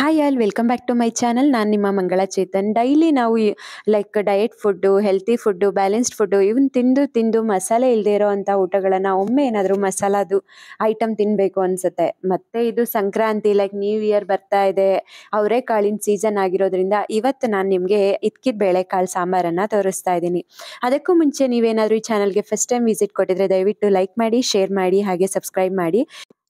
Hi all welcome back to my channel. ನಾನು ನಿಮ್ಮ Mangala Chetan. Daily ನಾವು like diet food, healthy food, balanced food ಇವನ್ ತಿಂದು ತಿಂದು ಮಸಾಲೆ ಇಲ್ಲದೆ ಇರೋವಂಥ ಊಟಗಳನ್ನು ಒಮ್ಮೆ ಏನಾದರೂ ಮಸಾಲಾದು ಐಟಮ್ ತಿನ್ನಬೇಕು ಅನಿಸುತ್ತೆ. ಮತ್ತು ಇದು ಸಂಕ್ರಾಂತಿ ಲೈಕ್ ನ್ಯೂ ಇಯರ್ ಬರ್ತಾ ಇದೆ, ಅವರೆಕಾಳಿನ ಸೀಸನ್ ಆಗಿರೋದ್ರಿಂದ ಇವತ್ತು ನಾನು ನಿಮಗೆ ಇದ್ಕಿದ ಬೇಳೆಕಾಳು ಸಾಂಬಾರನ್ನು ತೋರಿಸ್ತಾ ಇದ್ದೀನಿ. ಅದಕ್ಕೂ ಮುಂಚೆ ನೀವೇನಾದರೂ ಈ ಚಾನಲ್ಗೆ ಫಸ್ಟ್ ಟೈಮ್ ವಿಸಿಟ್ ಕೊಟ್ಟಿದ್ರೆ ದಯವಿಟ್ಟು ಲೈಕ್ ಮಾಡಿ, ಶೇರ್ ಮಾಡಿ, ಹಾಗೆ ಸಬ್ಸ್ಕ್ರೈಬ್ ಮಾಡಿ.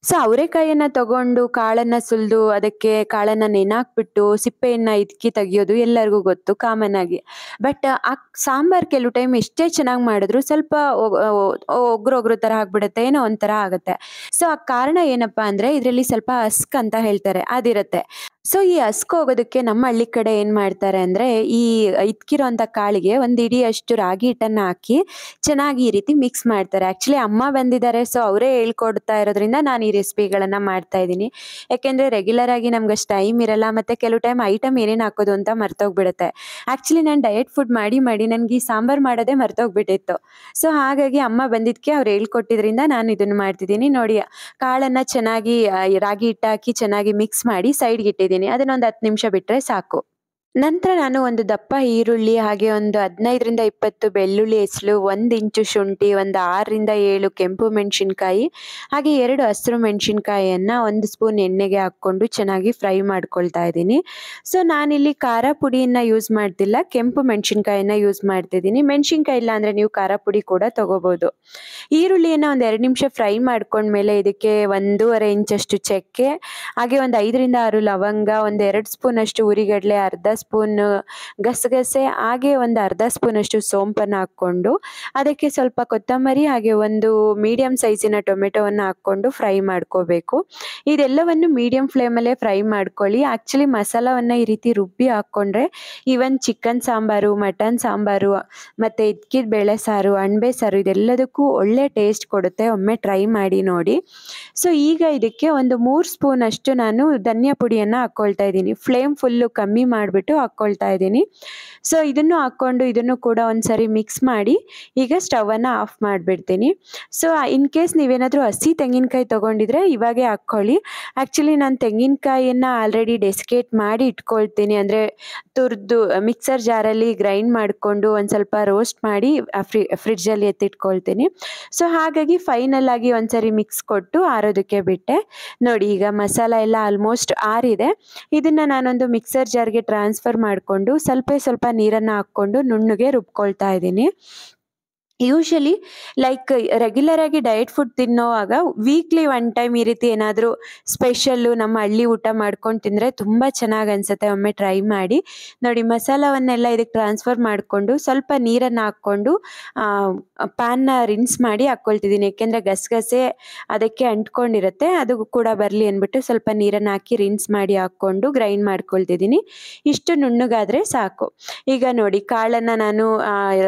ಸೊ ಅವರೆಕಾಯಿಯನ್ನ ತಗೊಂಡು ಕಾಳನ್ನ ಸುಲಿದು ಅದಕ್ಕೆ ಕಾಳನ್ನ ನೆನಾಕ್ಬಿಟ್ಟು ಸಿಪ್ಪೆಯನ್ನ ಇದ್ಕಿ ತೆಗಿಯೋದು ಎಲ್ಲರಿಗೂ ಗೊತ್ತು ಕಾಮನ್ ಆಗಿ. ಬಟ್ ಆ ಸಾಂಬಾರ್ ಕೆಲವು ಟೈಮ್ ಎಷ್ಟೇ ಚೆನ್ನಾಗಿ ಮಾಡಿದ್ರು ಸ್ವಲ್ಪ ಒಗ್ರು ತರ ಆಗ್ಬಿಡುತ್ತೆ, ಏನೋ ಒಂಥರ ಆಗುತ್ತೆ. ಸೊ ಆ ಕಾರಣ ಏನಪ್ಪಾ ಅಂದ್ರೆ ಇದರಲ್ಲಿ ಸ್ವಲ್ಪ ಹಸ್ಕ್ ಅಂತ ಹೇಳ್ತಾರೆ ಅದಿರುತ್ತೆ. ಸೊ ಈ ಹಸ್ಕ್ ಹೋಗೋದಕ್ಕೆ ನಮ್ಮ ಹಳ್ಳಿ ಕಡೆ ಏನ್ ಮಾಡ್ತಾರೆ ಅಂದ್ರೆ ಈ ಇದ್ಕಿರೋಂಥ ಕಾಳಿಗೆ ಒಂದ್ ಇಡೀ ಅಷ್ಟು ರಾಗಿ ಹಿಟ್ಟನ್ನ ಹಾಕಿ ಚೆನ್ನಾಗಿ ಈ ರೀತಿ ಮಿಕ್ಸ್ ಮಾಡ್ತಾರೆ. ಆಕ್ಚುಲಿ ಅಮ್ಮ ಬಂದಿದ್ದಾರೆ, ಸೊ ಅವರೇ ಹೇಳ್ಕೊಡ್ತಾ ಇರೋದ್ರಿಂದ ನಾನು ಈ ರೆಸಿಪಿಗಳನ್ನ ಮಾಡ್ತಾ ಇದ್ದೀನಿ. ಯಾಕೆಂದ್ರೆ ರೆಗ್ಯುಲರ್ ಆಗಿ ನಮ್ಗೆ ಅಷ್ಟು ಟೈಮ್ ಇರಲ್ಲ, ಮತ್ತೆ ಕೆಲವು ಟೈಮ್ ಐಟಮ್ ಏನೇನು ಹಾಕೋದು ಅಂತ ಮರ್ತೋಗ್ಬಿಡುತ್ತೆ. ಆಕ್ಚುಲಿ ನಾನು ಡಯಟ್ ಫುಡ್ ಮಾಡಿ ನನ್ಗೆ ಈ ಸಾಂಬಾರ್ ಮಾಡೋದೇ ಮರ್ತೋಗ್ಬಿಟ್ಟಿತ್ತು. ಸೊ ಹಾಗಾಗಿ ಅಮ್ಮ ಬಂದಿದ್ಕೆ ಅವ್ರು ಹೇಳ್ಕೊಟ್ಟಿದ್ರಿಂದ ನಾನು ಇದನ್ನ ಮಾಡ್ತಿದ್ದೀನಿ. ನೋಡಿ, ಕಾಳನ್ನ ಚೆನ್ನಾಗಿ ರಾಗಿ ಹಿಟ್ಟು ಹಾಕಿ ಚೆನ್ನಾಗಿ ಮಿಕ್ಸ್ ಮಾಡಿ ಸೈಡ್ಗೆ ಇಟ್ಟಿದ್ದೀನಿ. ಅದನ್ನ ಒಂದು 10 ನಿಮಿಷ ಬಿಟ್ರೆ ಸಾಕು. ನಂತರ ನಾನು ಒಂದು ದಪ್ಪ ಈರುಳ್ಳಿ, ಹಾಗೆ ಒಂದು 15ರಿಂದ 20 ಬೆಳ್ಳುಳ್ಳಿ ಹೆಸಳು, 1 ಇಂಚು ಶುಂಠಿ, ಒಂದು 6ರಿಂದ 7 ಕೆಂಪು ಮೆಣಸಿನ್ಕಾಯಿ, ಹಾಗೆ 2 ಹಸಿರು ಮೆಣಸಿನ್ಕಾಯಿಯನ್ನ 1 ಸ್ಪೂನ್ ಎಣ್ಣೆಗೆ ಹಾಕ್ಕೊಂಡು ಚೆನ್ನಾಗಿ ಫ್ರೈ ಮಾಡ್ಕೊಳ್ತಾ ಇದ್ದೀನಿ. ಸೊ ನಾನಿಲ್ಲಿ ಖಾರ ಪುಡಿಯನ್ನ ಯೂಸ್ ಮಾಡ್ತಿಲ್ಲ, ಕೆಂಪು ಮೆಣಸಿನ್ಕಾಯಿನ ಯೂಸ್ ಮಾಡ್ತಿದ್ದೀನಿ. ಮೆಣಸಿನ್ಕಾಯಿ ಇಲ್ಲ ಅಂದ್ರೆ ನೀವು ಖಾರ ಪುಡಿ ಕೂಡ ತಗೋಬಹುದು. ಈರುಳ್ಳಿಯನ್ನ ಒಂದು 2 ನಿಮಿಷ ಫ್ರೈ ಮಾಡ್ಕೊಂಡ್ಮೇಲೆ ಇದಕ್ಕೆ 1.5 ಇಂಚಷ್ಟು ಚಕ್ಕೆ, ಹಾಗೆ ಒಂದು 5ರಿಂದ 6 ಲವಂಗ, ಒಂದು 2 ಸ್ಪೂನ್ ಅಷ್ಟು ಉರಿಗಡ್ಲೆ, ಅರ್ಧ ಸ್ಪೂನ್ ಗಸಗಸೆ, ಹಾಗೆ ಒಂದು ಅರ್ಧ ಸ್ಪೂನ್ ಅಷ್ಟು ಸೋಂಪನ್ನು ಹಾಕ್ಕೊಂಡು ಅದಕ್ಕೆ ಸ್ವಲ್ಪ ಕೊತ್ತಂಬರಿ, ಹಾಗೆ ಒಂದು ಮೀಡಿಯಂ ಸೈಜಿನ ಟೊಮೆಟೊವನ್ನು ಹಾಕ್ಕೊಂಡು ಫ್ರೈ ಮಾಡ್ಕೋಬೇಕು. ಇದೆಲ್ಲವನ್ನು ಮೀಡಿಯಂ ಫ್ಲೇಮಲ್ಲೇ ಫ್ರೈ ಮಾಡ್ಕೊಳ್ಳಿ. ಆಕ್ಚುಲಿ ಮಸಾಲವನ್ನ ಈ ರೀತಿ ರುಬ್ಬಿ ಹಾಕ್ಕೊಂಡ್ರೆ even chicken sambar, mutton sambar, ಮತ್ತೆ ಇದ್ಕಿದ ಬೇಳೆ ಸಾರು, ಅಣಬೆ ಸಾರು ಇದೆಲ್ಲದಕ್ಕೂ ಒಳ್ಳೆ ಟೇಸ್ಟ್ ಕೊಡುತ್ತೆ. ಒಮ್ಮೆ ಟ್ರೈ ಮಾಡಿ ನೋಡಿ. ಸೊ ಈಗ ಇದಕ್ಕೆ ಒಂದು 3 ಸ್ಪೂನ್ ಅಷ್ಟು ನಾನು ಧನಿಯಾ ಪುಡಿಯನ್ನು ಹಾಕ್ಕೊಳ್ತಾ ಇದ್ದೀನಿ. ಫ್ಲೇಮ್ ಫುಲ್ಲು ಕಮ್ಮಿ ಮಾಡಿಬಿಟ್ಟು ಹಾಕ್ಕೊಳ್ತಾ ಇದ್ದೀನಿ. ಸೊ ಇದನ್ನು ಹಾಕ್ಕೊಂಡು ಇದನ್ನು ಕೂಡ ಒಂದ್ಸರಿ ಮಿಕ್ಸ್ ಮಾಡಿ ಈಗ ಸ್ಟವನ್ನು ಆಫ್ ಮಾಡಿಬಿಡ್ತೀನಿ. ಸೊ ಇನ್ ಕೇಸ್ ನೀವೇನಾದರೂ ಹಸಿ ತೆಂಗಿನಕಾಯಿ ತೊಗೊಂಡಿದ್ರೆ ಇವಾಗೇ ಹಾಕ್ಕೊಳ್ಳಿ. ಆ್ಯಕ್ಚುಲಿ ನಾನು ತೆಂಗಿನಕಾಯಿಯನ್ನು ಆಲ್ರೆಡಿ ಡೆಸಿಕೇಟ್ ಮಾಡಿ ಇಟ್ಕೊಳ್ತೀನಿ, ಅಂದರೆ ತುರಿದು ಮಿಕ್ಸರ್ ಜಾರಲ್ಲಿ ಗ್ರೈಂಡ್ ಮಾಡಿಕೊಂಡು ಒಂದು ಸ್ವಲ್ಪ ರೋಸ್ಟ್ ಮಾಡಿ ಫ್ರಿಡ್ಜಲ್ಲಿ ಎತ್ತಿಟ್ಕೊಳ್ತೀನಿ. ಸೊ ಹಾಗಾಗಿ ಫೈನಲ್ ಆಗಿ ಒಂದ್ಸರಿ ಮಿಕ್ಸ್ ಕೊಟ್ಟು ಆರೋದಕ್ಕೆ ಬಿಟ್ಟೆ. ನೋಡಿ, ಈಗ ಮಸಾಲ ಎಲ್ಲ ಆಲ್ಮೋಸ್ಟ್ ಆರಿದೆ. ಇದನ್ನು ನಾನೊಂದು ಮಿಕ್ಸರ್ ಜಾರ್ಗೆ ಟ್ರಾನ್ಸ್ಫರ್ ಮಾಡಿಕೊಂಡು ಸ್ವಲ್ಪ ನೀರನ್ನು ಹಾಕ್ಕೊಂಡು ನುಣ್ಣಗೆ ರುಬ್ಕೊಳ್ತಾ ಇದ್ದೀನಿ. ಯೂಶಲಿ ಲೈಕ್ ರೆಗ್ಯುಲರ್ ಆಗಿ ಡಯಟ್ ಫುಡ್ ತಿನ್ನೋವಾಗ ವೀಕ್ಲಿ 1 ಟೈಮ್ ಈ ರೀತಿ ಏನಾದರೂ ಸ್ಪೆಷಲ್ಲು ನಮ್ಮ ಹಳ್ಳಿ ಊಟ ಮಾಡ್ಕೊಂಡು ತಿಂದರೆ ತುಂಬ ಚೆನ್ನಾಗಿ ಅನಿಸುತ್ತೆ. ಒಮ್ಮೆ ಟ್ರೈ ಮಾಡಿ ನೋಡಿ. ಮಸಾಲವನ್ನೆಲ್ಲ ಇದಕ್ಕೆ ಟ್ರಾನ್ಸ್ಫರ್ ಮಾಡಿಕೊಂಡು ಸ್ವಲ್ಪ ನೀರನ್ನು ಹಾಕ್ಕೊಂಡು ಪ್ಯಾನ್ನ ರಿನ್ಸ್ ಮಾಡಿ ಹಾಕ್ಕೊಳ್ತಿದ್ದೀನಿ. ಏಕೆಂದರೆ ಗಸಗಸೆ ಅದಕ್ಕೆ ಅಂಟ್ಕೊಂಡಿರುತ್ತೆ, ಅದು ಕೂಡ ಬರಲಿ ಅಂದ್ಬಿಟ್ಟು ಸ್ವಲ್ಪ ನೀರನ್ನು ಹಾಕಿ ರಿನ್ಸ್ ಮಾಡಿ ಹಾಕ್ಕೊಂಡು ಗ್ರೈಂಡ್ ಮಾಡ್ಕೊಳ್ತಿದ್ದೀನಿ. ಇಷ್ಟು ನುಣ್ಣಗಾದರೆ ಸಾಕು. ಈಗ ನೋಡಿ, ಕಾಳನ್ನು ನಾನು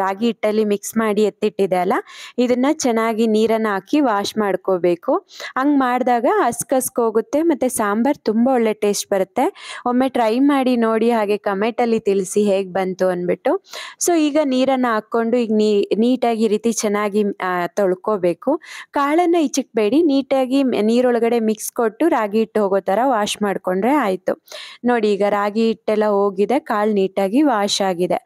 ರಾಗಿ ಹಿಟ್ಟಲ್ಲಿ ಮಿಕ್ಸ್ ಮಾಡಿ ಎತ್ತಿಟ್ಟಿದೆ ಅಲ್ಲ, ಇದನ್ನ ಚೆನ್ನಾಗಿ ನೀರನ್ನು ಹಾಕಿ ವಾಶ್ ಮಾಡ್ಕೋಬೇಕು. ಹಂಗೆ ಮಾಡಿದಾಗ ಹಸ್ಕ್ ಹೋಗುತ್ತೆ, ಮತ್ತು ಸಾಂಬಾರ್ ತುಂಬ ಒಳ್ಳೆ ಟೇಸ್ಟ್ ಬರುತ್ತೆ. ಒಮ್ಮೆ ಟ್ರೈ ಮಾಡಿ ನೋಡಿ, ಹಾಗೆ ಕಮೆಂಟಲ್ಲಿ ತಿಳಿಸಿ ಹೇಗೆ ಬಂತು ಅಂದ್ಬಿಟ್ಟು. ಸೊ ಈಗ ನೀರನ್ನು ಹಾಕ್ಕೊಂಡು ಈಗ ನೀಟಾಗಿ ಈ ರೀತಿ ಚೆನ್ನಾಗಿ ತೊಳ್ಕೋಬೇಕು. ಕಾಳನ್ನು ಇಚ್ಚಿಕ್ಬೇಡಿ, ನೀಟಾಗಿ ನೀರೊಳಗಡೆ ಮಿಕ್ಸ್ ಕೊಟ್ಟು ರಾಗಿ ಹಿಟ್ಟು ಹೋಗೋ ಥರ ವಾಶ್ ಮಾಡಿಕೊಂಡ್ರೆ ಆಯಿತು. ನೋಡಿ, ಈಗ ರಾಗಿ ಹಿಟ್ಟೆಲ್ಲ ಹೋಗಿದೆ, ಕಾಳು ನೀಟಾಗಿ ವಾಶ್ ಆಗಿದೆ.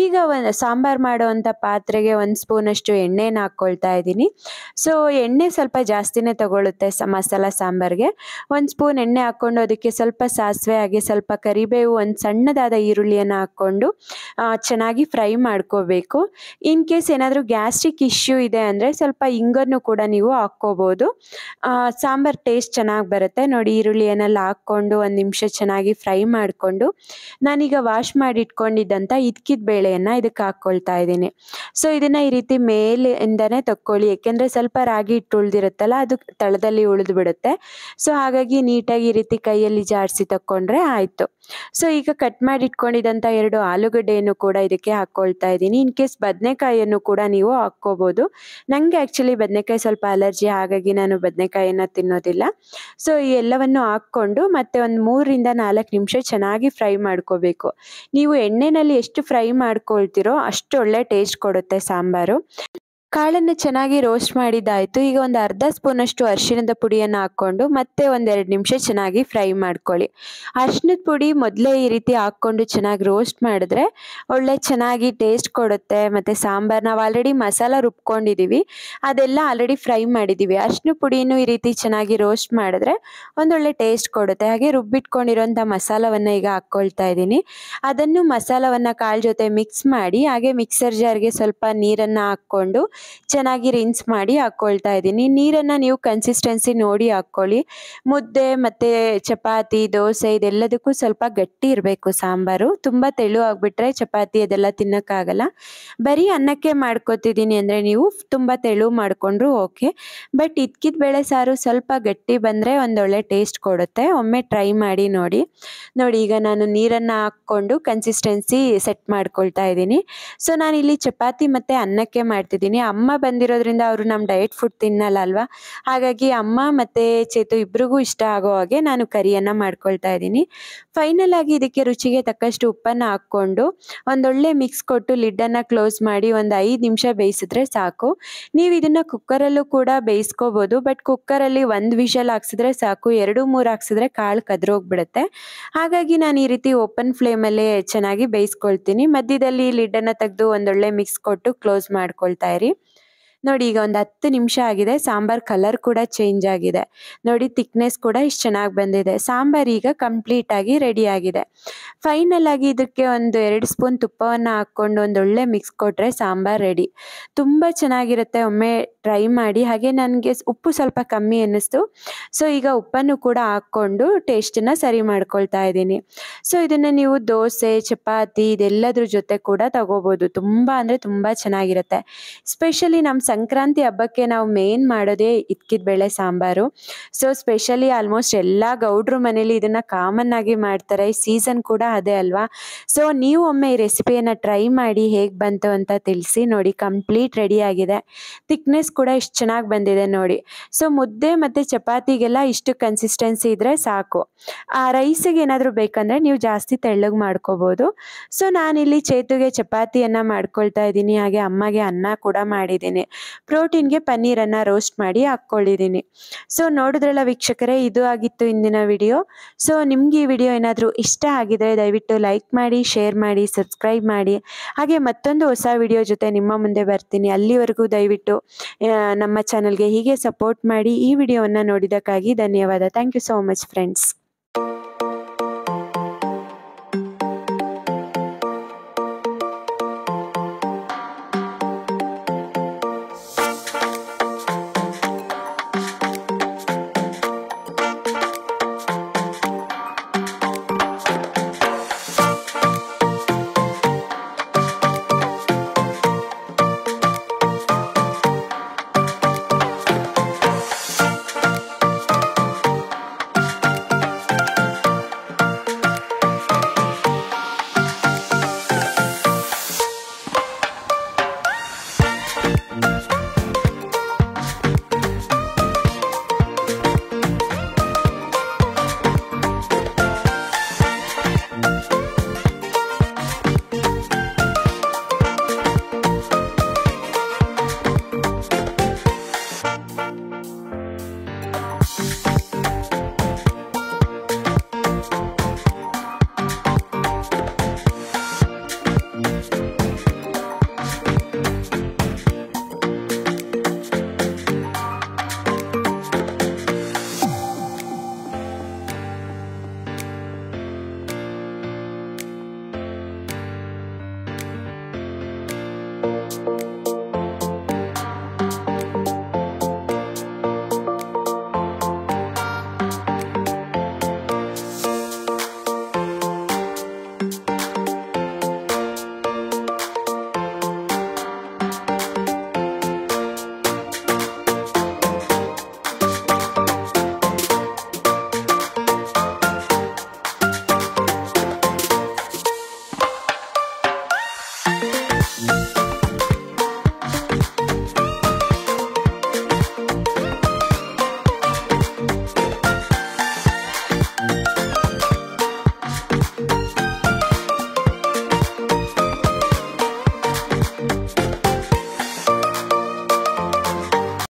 ಈಗ ಸಾಂಬಾರು ಮಾಡೋವಂಥ ಪಾತ್ರೆಗೆ 1 ಸ್ಪೂನ್ ಅಷ್ಟು ಎಣ್ಣೆನ ಹಾಕ್ಕೊಳ್ತಾ ಇದ್ದೀನಿ. ಸೊ ಎಣ್ಣೆ ಸ್ವಲ್ಪ ಜಾಸ್ತಿನೇ ತಗೊಳುತ್ತೆ ಮಸಾಲ ಸಾಂಬಾರ್ಗೆ. 1 ಸ್ಪೂನ್ ಎಣ್ಣೆ ಹಾಕ್ಕೊಂಡು ಅದಕ್ಕೆ ಸ್ವಲ್ಪ ಸಾಸಿವೆ, ಹಾಗೆ ಸ್ವಲ್ಪ ಕರಿಬೇವು, ಒಂದು ಸಣ್ಣದಾದ ಈರುಳ್ಳಿಯನ್ನು ಹಾಕ್ಕೊಂಡು ಚೆನ್ನಾಗಿ ಫ್ರೈ ಮಾಡ್ಕೋಬೇಕು. ಇನ್ ಕೇಸ್ ಏನಾದರೂ ಗ್ಯಾಸ್ಟ್ರಿಕ್ ಇಶ್ಯೂ ಇದೆ ಅಂದರೆ ಸ್ವಲ್ಪ ಇಂಗನ್ನು ಕೂಡ ನೀವು ಹಾಕ್ಕೋಬೋದು. ಸಾಂಬಾರ್ ಟೇಸ್ಟ್ ಚೆನ್ನಾಗಿ ಬರುತ್ತೆ. ನೋಡಿ, ಈರುಳ್ಳಿಯನ್ನೆಲ್ಲ ಹಾಕ್ಕೊಂಡು 1 ನಿಮಿಷ ಚೆನ್ನಾಗಿ ಫ್ರೈ ಮಾಡಿಕೊಂಡು ನಾನೀಗ ವಾಶ್ ಮಾಡಿ ಇಟ್ಕೊಂಡಿದ್ದಂಥ ಇದ್ಕಿದ ಬೇಳೆಯನ್ನು ಇದಕ್ಕೆ ಹಾಕ್ಕೊಳ್ತಾ ಇದ್ದೀನಿ. ಸೊ ಇದನ್ನು ಈ ರೀತಿ ಮೇಲಿಂದನೇ ತಕ್ಕೊಳ್ಳಿ, ಏಕೆಂದರೆ ಸ್ವಲ್ಪ ರಾಗಿ ಹಿಟ್ಟು ಉಳಿದಿರುತ್ತಲ್ಲ ಅದು ತಳದಲ್ಲಿ ಉಳಿದು ಬಿಡುತ್ತೆ. ಸೊ ಹಾಗಾಗಿ ನೀಟಾಗಿ ಈ ರೀತಿ ಕೈಯಲ್ಲಿ ಜಾಡಿಸಿ ತಕ್ಕೊಂಡ್ರೆ ಆಯಿತು. ಸೊ ಈಗ ಕಟ್ ಮಾಡಿ ಇಟ್ಕೊಂಡಿದ್ದಂಥ 2 ಆಲೂಗಡ್ಡೆಯನ್ನು ಕೂಡ ಇದಕ್ಕೆ ಹಾಕ್ಕೊಳ್ತಾ ಇದ್ದೀನಿ. ಇನ್ ಕೇಸ್ ಬದನೆಕಾಯಿಯನ್ನು ಕೂಡ ನೀವು ಹಾಕ್ಕೋಬೋದು. ನನಗೆ ಆ್ಯಕ್ಚುಲಿ ಬದನೆಕಾಯಿ ಸ್ವಲ್ಪ ಅಲರ್ಜಿ, ಹಾಗಾಗಿ ನಾನು ಬದನೆಕಾಯಿಯನ್ನು ತಿನ್ನೋದಿಲ್ಲ. ಸೊ ಈ ಎಲ್ಲವನ್ನು ಹಾಕ್ಕೊಂಡು ಮತ್ತೆ ಒಂದು 3ರಿಂದ 4 ನಿಮಿಷ ಚೆನ್ನಾಗಿ ಫ್ರೈ ಮಾಡ್ಕೋಬೇಕು. ನೀವು ಎಣ್ಣೆಯಲ್ಲಿ ಎಷ್ಟು ಫ್ರೈ ಮಾಡ್ಕೊಳ್ತೀರೋ ಅಷ್ಟು ಒಳ್ಳೆ ಟೇಸ್ಟ್ ಕೊಡುತ್ತೆ ಸಾಂಬಾರು. ಕಾಳನ್ನು ಚೆನ್ನಾಗಿ ರೋಸ್ಟ್ ಮಾಡಿದ್ದಾಯಿತು. ಈಗ ಒಂದು ಅರ್ಧ ಸ್ಪೂನಷ್ಟು ಅರಿಶಿಣದ ಪುಡಿಯನ್ನು ಹಾಕ್ಕೊಂಡು ಮತ್ತೆ ಒಂದೆರಡು ನಿಮಿಷ ಚೆನ್ನಾಗಿ ಫ್ರೈ ಮಾಡ್ಕೊಳ್ಳಿ. ಅರಿಶಿಣದ ಪುಡಿ ಮೊದಲೇ ಈ ರೀತಿ ಹಾಕ್ಕೊಂಡು ಚೆನ್ನಾಗಿ ರೋಸ್ಟ್ ಮಾಡಿದ್ರೆ ಒಳ್ಳೆ ಚೆನ್ನಾಗಿ ಟೇಸ್ಟ್ ಕೊಡುತ್ತೆ. ಮತ್ತು ಸಾಂಬಾರು ನಾವು ಆಲ್ರೆಡಿ ಮಸಾಲ ರುಬ್ಕೊಂಡಿದ್ದೀವಿ, ಅದೆಲ್ಲ ಆಲ್ರೆಡಿ ಫ್ರೈ ಮಾಡಿದ್ದೀವಿ. ಅರಿಶಿಣ ಪುಡಿನೂ ಈ ರೀತಿ ಚೆನ್ನಾಗಿ ರೋಸ್ಟ್ ಮಾಡಿದ್ರೆ ಒಂದೊಳ್ಳೆ ಟೇಸ್ಟ್ ಕೊಡುತ್ತೆ. ಹಾಗೆ ರುಬ್ಬಿಟ್ಕೊಂಡಿರೋಂಥ ಮಸಾಲವನ್ನು ಈಗ ಹಾಕ್ಕೊಳ್ತಾ ಇದ್ದೀನಿ. ಅದನ್ನು ಮಸಾಲವನ್ನು ಕಾಳು ಜೊತೆ ಮಿಕ್ಸ್ ಮಾಡಿ ಹಾಗೆ ಮಿಕ್ಸರ್ ಜಾರ್ಗೆ ಸ್ವಲ್ಪ ನೀರನ್ನು ಹಾಕ್ಕೊಂಡು ಚೆನ್ನಾಗಿ ರಿನ್ಸ್ ಮಾಡಿ ಹಾಕ್ಕೊಳ್ತಾ ಇದ್ದೀನಿ. ನೀರನ್ನು ನೀವು ಕನ್ಸಿಸ್ಟೆನ್ಸಿ ನೋಡಿ ಹಾಕ್ಕೊಳ್ಳಿ. ಮುದ್ದೆ ಮತ್ತು ಚಪಾತಿ, ದೋಸೆ ಇದೆಲ್ಲದಕ್ಕೂ ಸ್ವಲ್ಪ ಗಟ್ಟಿ ಇರಬೇಕು ಸಾಂಬಾರು. ತುಂಬ ತೆಳು ಆಗಿಬಿಟ್ರೆ ಚಪಾತಿ ಅದೆಲ್ಲ ತಿನ್ನೋಕ್ಕಾಗಲ್ಲ. ಬರೀ ಅನ್ನಕ್ಕೆ ಮಾಡ್ಕೊತಿದ್ದೀನಿ ಅಂದರೆ ನೀವು ತುಂಬ ತೆಳು ಮಾಡಿಕೊಂಡ್ರು ಓಕೆ. ಬಟ್ ಇದ್ಕಿದ ಬೇಳೆ ಸಾರು ಸ್ವಲ್ಪ ಗಟ್ಟಿ ಬಂದರೆ ಒಂದೊಳ್ಳೆ ಟೇಸ್ಟ್ ಕೊಡುತ್ತೆ. ಒಮ್ಮೆ ಟ್ರೈ ಮಾಡಿ ನೋಡಿ. ಈಗ ನಾನು ನೀರನ್ನು ಹಾಕ್ಕೊಂಡು ಕನ್ಸಿಸ್ಟೆನ್ಸಿ ಸೆಟ್ ಮಾಡ್ಕೊಳ್ತಾ ಇದ್ದೀನಿ. ಸೊ ನಾನಿಲ್ಲಿ ಚಪಾತಿ ಮತ್ತು ಅನ್ನಕ್ಕೆ ಮಾಡ್ತಿದ್ದೀನಿ. ಅಮ್ಮ ಬಂದಿರೋದ್ರಿಂದ ಅವರು ನಮ್ಮ ಡಯಟ್ ಫುಡ್ ತಿನ್ನಲ್ಲ ಅಲ್ವಾ, ಹಾಗಾಗಿ ಅಮ್ಮ ಮತ್ತು ಚೇತು ಇಬ್ರಿಗೂ ಇಷ್ಟ ಆಗೋ ಹಾಗೆ ನಾನು ಕರಿಯನ್ನು ಮಾಡ್ಕೊಳ್ತಾ ಇದ್ದೀನಿ. ಫೈನಲ್ ಆಗಿ ಇದಕ್ಕೆ ರುಚಿಗೆ ತಕ್ಕಷ್ಟು ಉಪ್ಪನ್ನು ಹಾಕ್ಕೊಂಡು ಒಂದೊಳ್ಳೆ ಮಿಕ್ಸ್ ಕೊಟ್ಟು ಲಿಡ್ಡನ್ನು ಕ್ಲೋಸ್ ಮಾಡಿ ಒಂದು 5 ನಿಮಿಷ ಬೇಯಿಸಿದ್ರೆ ಸಾಕು. ನೀವು ಇದನ್ನು ಕುಕ್ಕರಲ್ಲೂ ಕೂಡ ಬೇಯಿಸ್ಕೋಬೋದು, ಬಟ್ ಕುಕ್ಕರಲ್ಲಿ 1 ವಿಷಲ್ ಹಾಕ್ಸಿದ್ರೆ ಸಾಕು. 2-3 ಹಾಕ್ಸಿದ್ರೆ ಕಾಳು ಕದ್ರೋಗ್ಬಿಡುತ್ತೆ. ಹಾಗಾಗಿ ನಾನು ಈ ರೀತಿ ಓಪನ್ ಫ್ಲೇಮಲ್ಲೇ ಚೆನ್ನಾಗಿ ಬೇಯಿಸ್ಕೊಳ್ತೀನಿ. ಮಧ್ಯದಲ್ಲಿ ಲಿಡ್ಡನ್ನು ತೆಗೆದು ಒಂದೊಳ್ಳೆ ಮಿಕ್ಸ್ ಕೊಟ್ಟು ಕ್ಲೋಸ್ ಮಾಡ್ಕೊಳ್ತಾ ಇರಿ. ಈಗ ಒಂದು 10 ನಿಮಿಷ ಆಗಿದೆ. ಸಾಂಬಾರ್ ಕಲರ್ ಕೂಡ ಚೇಂಜ್ ಆಗಿದೆ. ಥಿಕ್ನೆಸ್ ಕೂಡ ಇಷ್ಟು ಚೆನ್ನಾಗಿ ಬಂದಿದೆ. ಸಾಂಬಾರು ಈಗ ಕಂಪ್ಲೀಟ್ ಆಗಿ ರೆಡಿ ಆಗಿದೆ. ಫೈನಲ್ ಆಗಿ ಇದಕ್ಕೆ ಒಂದು 2 ಸ್ಪೂನ್ ತುಪ್ಪವನ್ನು ಹಾಕ್ಕೊಂಡು ಒಂದೊಳ್ಳೆ ಮಿಕ್ಸ್ ಕೊಟ್ಟರೆ ಸಾಂಬಾರು ರೆಡಿ. ತುಂಬ ಚೆನ್ನಾಗಿರುತ್ತೆ. ಒಮ್ಮೆ ಟ್ರೈ ಮಾಡಿ. ಹಾಗೆ ನನಗೆ ಉಪ್ಪು ಸ್ವಲ್ಪ ಕಮ್ಮಿ ಅನ್ನಿಸ್ತು, ಸೊ ಈಗ ಉಪ್ಪನ್ನು ಕೂಡ ಹಾಕ್ಕೊಂಡು ಟೇಸ್ಟನ್ನು ಸರಿ ಮಾಡ್ಕೊಳ್ತಾ ಇದ್ದೀನಿ. ಸೊ ಇದನ್ನು ನೀವು ದೋಸೆ, ಚಪಾತಿ ಇದೆಲ್ಲದ್ರ ಜೊತೆ ಕೂಡ ತಗೋಬೋದು. ತುಂಬ ಅಂದರೆ ತುಂಬ ಚೆನ್ನಾಗಿರುತ್ತೆ. ಸ್ಪೆಷಲಿ ನಮ್ಮ ಸಂಕ್ರಾಂತಿ ಹಬ್ಬಕ್ಕೆ ನಾವು ಮೇನ್ ಮಾಡೋದೇ ಇದ್ಕಿದ ಬೇಳೆ ಸಾಂಬಾರು. ಸೊ ಸ್ಪೆಷಲಿ ಆಲ್ಮೋಸ್ಟ್ ಎಲ್ಲ ಗೌಡ್ರ ಮನೇಲಿ ಇದನ್ನು ಕಾಮನ್ ಆಗಿ ಮಾಡ್ತಾರೆ. ಸೀಸನ್ ಕೂಡ ಅದೇ ಅಲ್ವಾ. ಸೊ ನೀವು ಒಮ್ಮೆ ಈ ರೆಸಿಪಿಯನ್ನು ಟ್ರೈ ಮಾಡಿ ಹೇಗೆ ಬಂತು ಅಂತ ತಿಳಿಸಿ. ಕಂಪ್ಲೀಟ್ ರೆಡಿ ಆಗಿದೆ. ಥಿಕ್ನೆಸ್ ಕೂಡ ಇಷ್ಟು ಚೆನ್ನಾಗಿ ಬಂದಿದೆ ನೋಡಿ. ಸೊ ಮುದ್ದೆ ಮತ್ತು ಚಪಾತಿಗೆಲ್ಲ ಇಷ್ಟು ಕನ್ಸಿಸ್ಟೆನ್ಸಿ ಇದ್ದರೆ ಸಾಕು. ಆ ರೈಸಿಗೆ ಏನಾದರೂ ಬೇಕಂದರೆ ನೀವು ಜಾಸ್ತಿ ತೆಳ್ಳಗೆ ಮಾಡ್ಕೋಬೋದು. ಸೊ ನಾನಿಲ್ಲಿ ಚೇತುಗೆ ಚಪಾತಿಯನ್ನು ಮಾಡ್ಕೊಳ್ತಾ ಇದ್ದೀನಿ. ಹಾಗೆ ಅಮ್ಮಗೆ ಅನ್ನ ಕೂಡ ಮಾಡಿದ್ದೀನಿ. ಪ್ರೋಟೀನ್ಗೆ ಪನ್ನೀರನ್ನು ರೋಸ್ಟ್ ಮಾಡಿ ಹಾಕ್ಕೊಂಡಿದ್ದೀನಿ. ಸೊ ನೋಡಿದ್ರಲ್ಲ ವೀಕ್ಷಕರೇ, ಇದು ಆಗಿತ್ತು ಇಂದಿನ ವಿಡಿಯೋ. ಸೊ ನಿಮ್ಗೆ ಈ ವಿಡಿಯೋ ಏನಾದರೂ ಇಷ್ಟ ಆಗಿದ್ರೆ ದಯವಿಟ್ಟು ಲೈಕ್ ಮಾಡಿ, ಶೇರ್ ಮಾಡಿ, ಸಬ್ಸ್ಕ್ರೈಬ್ ಮಾಡಿ. ಹಾಗೆ ಮತ್ತೊಂದು ಹೊಸ ವಿಡಿಯೋ ಜೊತೆ ನಿಮ್ಮ ಮುಂದೆ ಬರ್ತೀನಿ. ಅಲ್ಲಿವರೆಗೂ ದಯವಿಟ್ಟು ನಮ್ಮ ಚಾನಲ್ಗೆ ಹೀಗೆ ಸಪೋರ್ಟ್ ಮಾಡಿ. ಈ ವಿಡಿಯೋವನ್ನು ನೋಡಿದ್ದಕ್ಕಾಗಿ ಧನ್ಯವಾದ. Thank you so much friends.